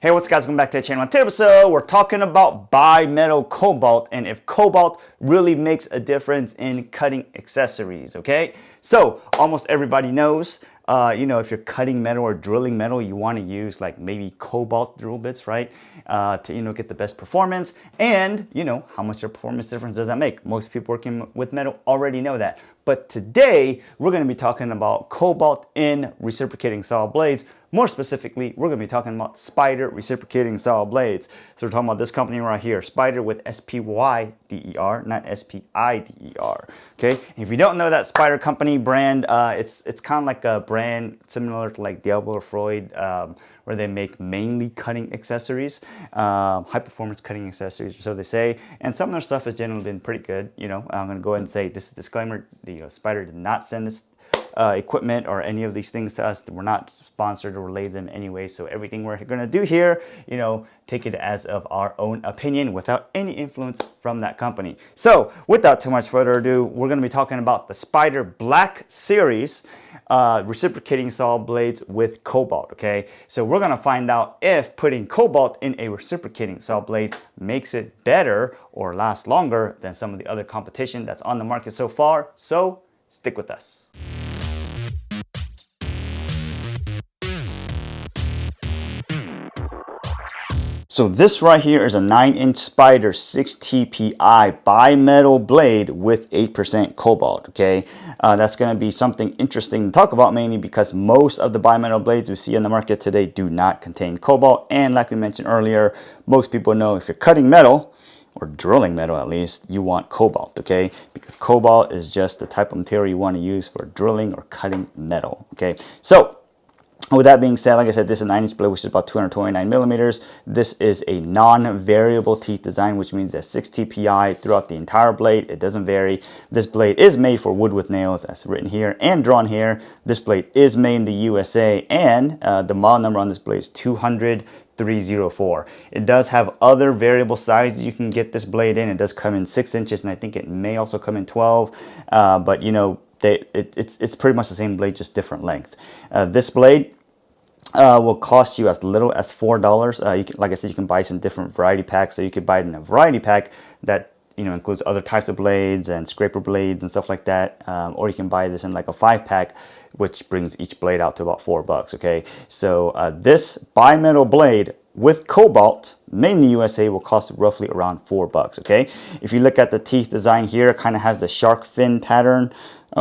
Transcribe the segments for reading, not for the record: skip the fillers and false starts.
Hey, what's up guys, welcome back to the channel. In today's episode, we're talking about bimetal cobalt and if cobalt really makes a difference in cutting accessories, okay? So, almost everybody knows, if you're cutting metal or drilling metal, you want to use like maybe cobalt drill bits, right? To, get the best performance and, how much your performance difference does that make? Most people working with metal already know that. But today, we're going to be talking about cobalt in reciprocating saw blades. More specifically, we're going to be talking about Spyder reciprocating saw blades. So we're talking about this company right here, Spyder with S-P-Y-D-E-R, not S-P-I-D-E-R. Okay, if you don't know that Spyder company brand, it's kind of like a brand similar to like Diablo or Freud, where they make mainly cutting accessories, high performance cutting accessories, so they say. And some of their stuff has generally been pretty good. I'm going to go ahead and say this is a disclaimer: the Spyder did not send this equipment or any of these things to us. We're not sponsored or relay them anyway, so everything we're going to do here, take it as of our own opinion without any influence from that company. So without too much further ado, we're going to be talking about the Spyder Black Series reciprocating saw blades with cobalt. Okay, so we're going to find out if putting cobalt in a reciprocating saw blade makes it better or last longer than some of the other competition that's on the market so far. So stick with us. So this right here is a 9-inch Spyder 6TPI bimetal blade with 8% cobalt, okay? That's going to be something interesting to talk about, mainly because most of the bimetal blades we see in the market today do not contain cobalt. And like we mentioned earlier, most people know if you're cutting metal, or drilling metal at least, you want cobalt, okay? Because cobalt is just the type of material you want to use for drilling or cutting metal, okay? So, with that being said, like I said, this is a 9-inch blade, which is about 229 millimeters. This is a non-variable teeth design, which means that 6 TPI throughout the entire blade. It doesn't vary. This blade is made for wood with nails, as written here and drawn here. This blade is made in the USA, and the model number on this blade is 200-304. It does have other variable sizes you can get this blade in. It does come in 6 inches, and I think it may also come in 12, but it's pretty much the same blade, just different length. This blade will cost you as little as $4. Like I said, you can buy some different variety packs. So you could buy it in a variety pack that includes other types of blades and scraper blades and stuff like that. Or you can buy this in like a 5-pack, which brings each blade out to about $4. Okay, so this bimetal blade with cobalt, made in the USA, will cost roughly around $4. Okay, if you look at the teeth design here, it kind of has the shark fin pattern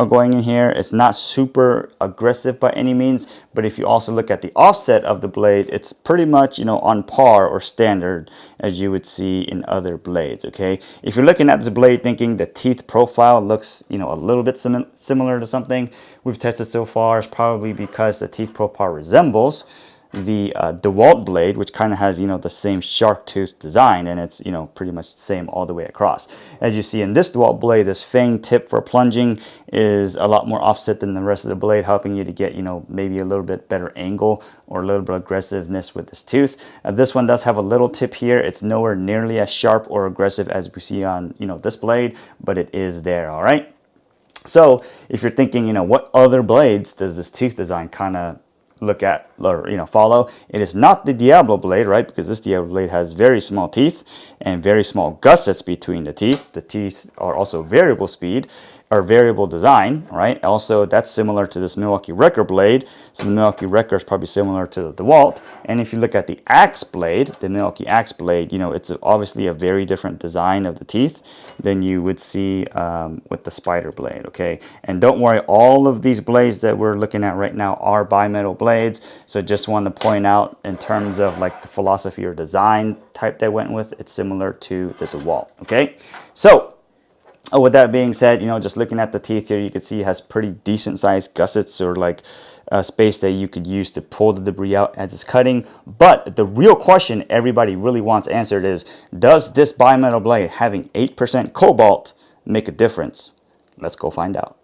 going in here. It's not super aggressive by any means, but if you also look at the offset of the blade, it's pretty much on par or standard as you would see in other blades. Okay, if you're looking at this blade thinking the teeth profile looks a little bit similar to something we've tested so far, it's probably because the teeth profile resembles the Dewalt blade, which kind of has the same shark tooth design, and it's pretty much the same all the way across. As you see in this Dewalt blade, this fang tip for plunging is a lot more offset than the rest of the blade, helping you to get maybe a little bit better angle or a little bit of aggressiveness with this tooth. This one does have a little tip here. It's nowhere nearly as sharp or aggressive as we see on this blade, but it is there. All right, so if you're thinking what other blades does this tooth design kind of look at or follow, it is not the Diablo blade, right? Because this Diablo blade has very small teeth and very small gussets between the teeth. The teeth are also variable speed or variable design, right? Also, that's similar to this Milwaukee Wrecker blade. So the Milwaukee Wrecker is probably similar to the Dewalt. And if you look at the axe blade, the Milwaukee axe blade, it's obviously a very different design of the teeth than you would see with the Spyder blade, okay? And don't worry, all of these blades that we're looking at right now are bimetal blades. So just want to point out, in terms of like the philosophy or design type they went with, it's similar to the Dewalt, okay? So with that being said, just looking at the teeth here, you can see it has pretty decent sized gussets, or like space that you could use to pull the debris out as it's cutting. But the real question everybody really wants answered is, does this bimetal blade having 8% cobalt make a difference? Let's go find out.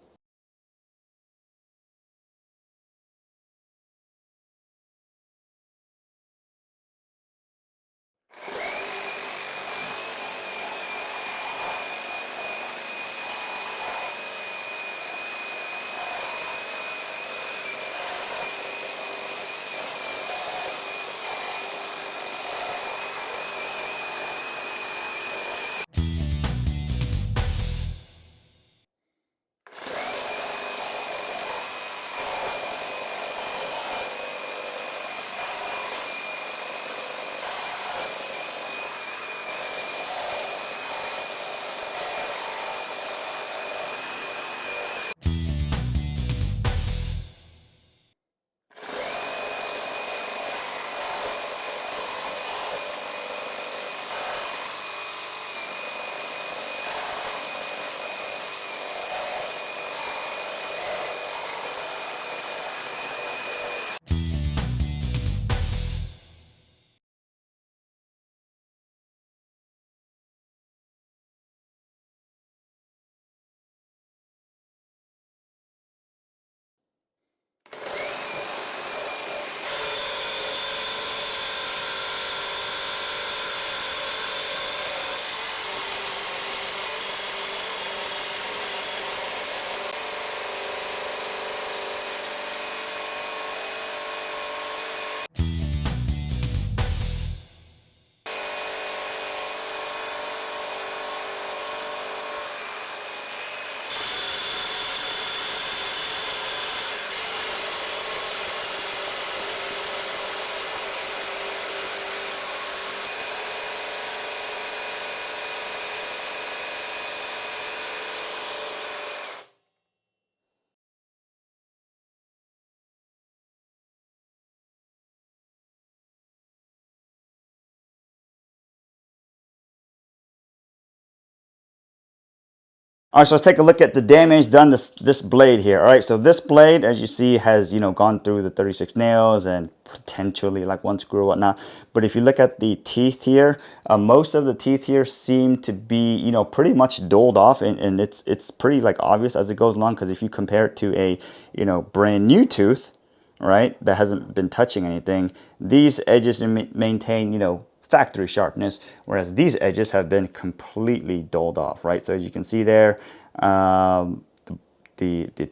All right, so let's take a look at the damage done this blade here. All right, so this blade, as you see, has, you know, gone through the 36 nails and potentially like one screw or whatnot. But if you look at the teeth here, most of the teeth here seem to be, you know, pretty much doled off, and it's pretty like obvious as it goes along, because if you compare it to a, you know, brand new tooth, right, that hasn't been touching anything, these edges maintain, you know, factory sharpness, whereas these edges have been completely dulled off, right? So as you can see there, the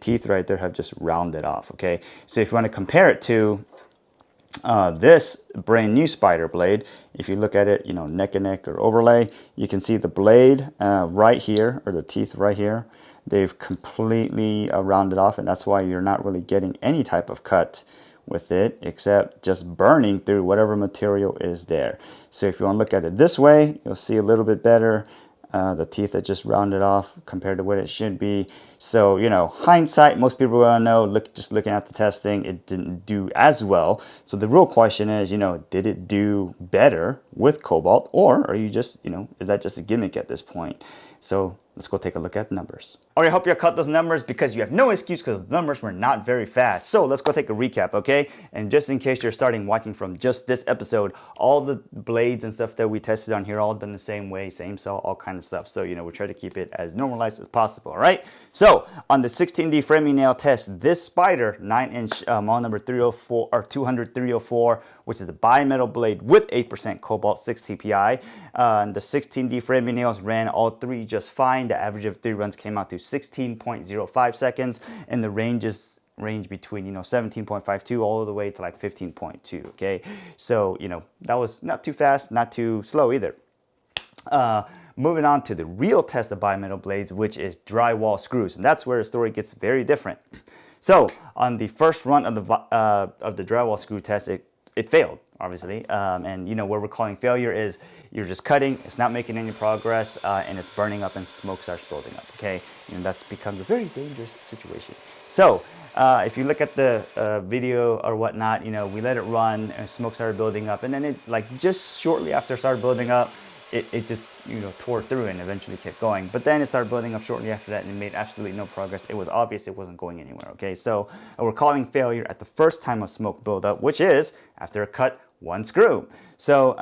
teeth right there have just rounded off, okay? So if you want to compare it to this brand new Spyder blade, if you look at it, you know, neck and neck or overlay, you can see the blade right here, or the teeth right here, they've completely rounded off, and that's why you're not really getting any type of cut with it, except just burning through whatever material is there. So if you want to look at it this way, you'll see a little bit better. The teeth are just rounded off compared to what it should be. So, you know, hindsight, most people are gonna know, just looking at the testing, it didn't do as well. So the real question is, you know, did it do better with Cobalt, or are you just, you know, is that just a gimmick at this point? So let's go take a look at the numbers. All right, I hope you cut those numbers, because you have no excuse, because the numbers were not very fast. So let's go take a recap, okay? And just in case you're starting watching from just this episode, all the blades and stuff that we tested on here, all done the same way, same saw, all kind of stuff. So, you know, we try to keep it as normalized as possible, all right? So on the 16D framing nail test, this Spyder 9-inch model number 304 or 200-304, which is a bimetal blade with 8% Cobalt 6 TPI. The 16D framing nails ran all three just fine. The average of 3 runs came out to 16.05 seconds, and the ranges range between, you know, 17.52 all the way to like 15.2. Okay, so, you know, that was not too fast, not too slow either. Moving on to the real test of bimetal blades, which is drywall screws, and that's where the story gets very different. So on the first run of the drywall screw test, it failed, obviously, and, you know, what we're calling failure is you're just cutting, it's not making any progress, and it's burning up and smoke starts building up. Okay, and that becomes a very dangerous situation. So if you look at the video or whatnot, you know, we let it run and smoke started building up, and then it, like, just shortly after it started building up, it just, you know, tore through and eventually kept going. But then it started building up shortly after that, and it made absolutely no progress. It was obvious it wasn't going anywhere. Okay, so we're calling failure at the first time of smoke buildup, which is after a cut one screw. So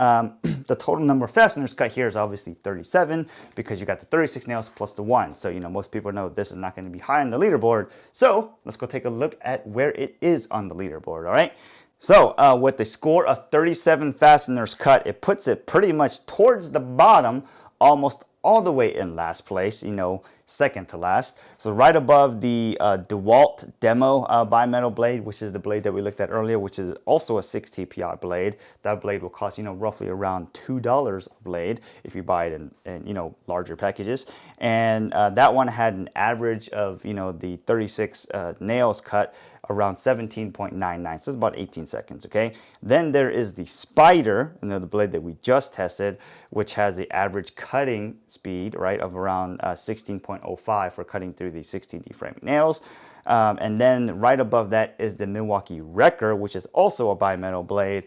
the total number of fasteners cut here is obviously 37, because you got the 36 nails plus the 1. So, you know, most people know this is not going to be high on the leaderboard. So let's go take a look at where it is on the leaderboard. All right. So with the score of 37 fasteners cut, it puts it pretty much towards the bottom, almost all the way in last place, you know, second to last. So right above the Dewalt demo bimetal blade, which is the blade that we looked at earlier, which is also a 6 TPI blade. That blade will cost, you know, roughly around $2 a blade if you buy it in you know, larger packages. And that one had an average of, you know, the 36 nails cut around 17.99, so it's about 18 seconds, okay? Then there is the Spyder, you know, the blade that we just tested, which has the average cutting speed, right, of around 16.05 for cutting through the 16D framing nails. And then right above that is the Milwaukee Wrecker, which is also a bimetal blade,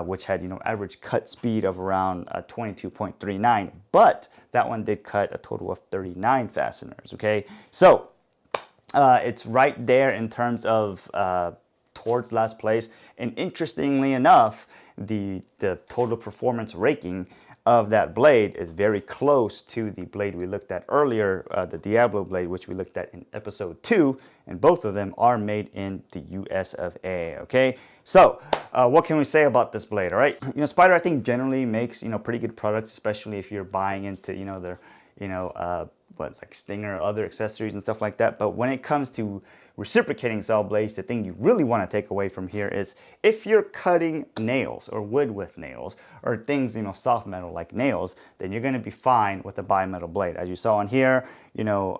which had, you know, average cut speed of around 22.39, but that one did cut a total of 39 fasteners, okay? So it's right there in terms of towards last place. And interestingly enough, the total performance ranking of that blade is very close to the blade we looked at earlier, the Diablo blade, which we looked at in episode 2, and both of them are made in the U.S.A. Okay, so what can we say about this blade? All right, you know, Spyder, I think, generally makes, you know, pretty good products, especially if you're buying into, you know, their, you know, like Stinger or other accessories and stuff like that. But when it comes to reciprocating saw blades, the thing you really want to take away from here is if you're cutting nails or wood with nails or things, you know, soft metal like nails, then you're going to be fine with a bimetal blade. As you saw on here, you know,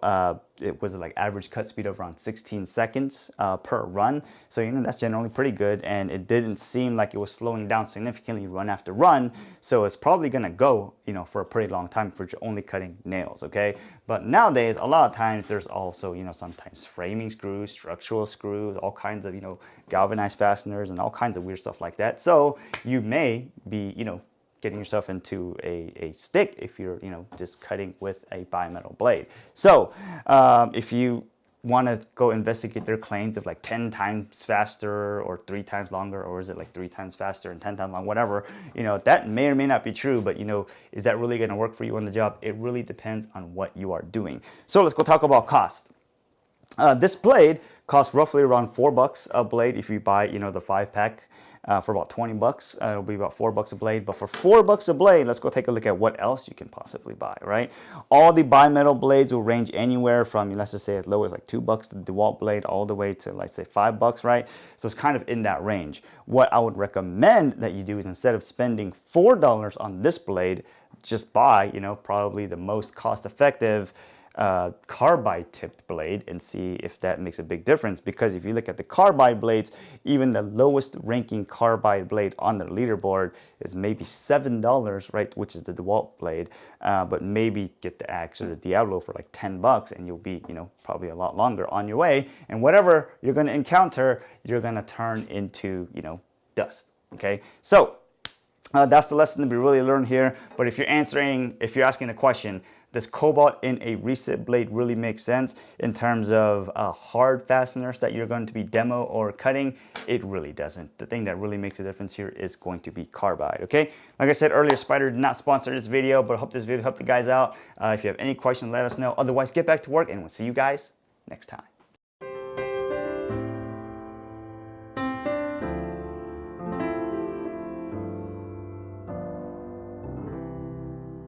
it was like average cut speed of around 16 seconds per run. So, you know, that's generally pretty good. And it didn't seem like it was slowing down significantly run after run. So it's probably going to go, you know, for a pretty long time for only cutting nails, okay? But nowadays, a lot of times there's also, you know, sometimes framing screws, structural screws, all kinds of, you know, galvanized fasteners and all kinds of weird stuff like that. So you may be, you know, getting yourself into a stick if you're, you know, just cutting with a bimetal blade. So if you want to go investigate their claims of like 10 times faster or 3 times longer, or is it like 3 times faster and 10 times longer, whatever, you know, that may or may not be true, but you know, is that really going to work for you on the job? It really depends on what you are doing. So let's go talk about cost. This blade costs roughly around $4 a blade if you buy, you know, the 5-pack. For about 20 bucks, it'll be about $4 a blade. But for $4 a blade, let's go take a look at what else you can possibly buy, right? All the bimetal blades will range anywhere from, let's just say, as low as like $2, the Dewalt blade, all the way to, let's say, $5, right? So it's kind of in that range. What I would recommend that you do is, instead of spending $4 on this blade, just buy, you know, probably the most cost-effective carbide tipped blade and see if that makes a big difference. Because if you look at the carbide blades, even the lowest ranking carbide blade on the leaderboard is maybe $7, right, which is the Dewalt blade, but maybe get the Axe or the Diablo for like $10 and you'll be, you know, probably a lot longer on your way, and whatever you're going to encounter, you're going to turn into, you know, dust. Okay, so that's the lesson to be really learned here. But if you're asking a question, does Cobalt in a Recip blade really make sense in terms of hard fasteners that you're going to be demo or cutting? It really doesn't. The thing that really makes a difference here is going to be carbide, okay? Like I said earlier, Spyder did not sponsor this video, but I hope this video helped you guys out. If you have any questions, let us know. Otherwise, get back to work, and we'll see you guys next time.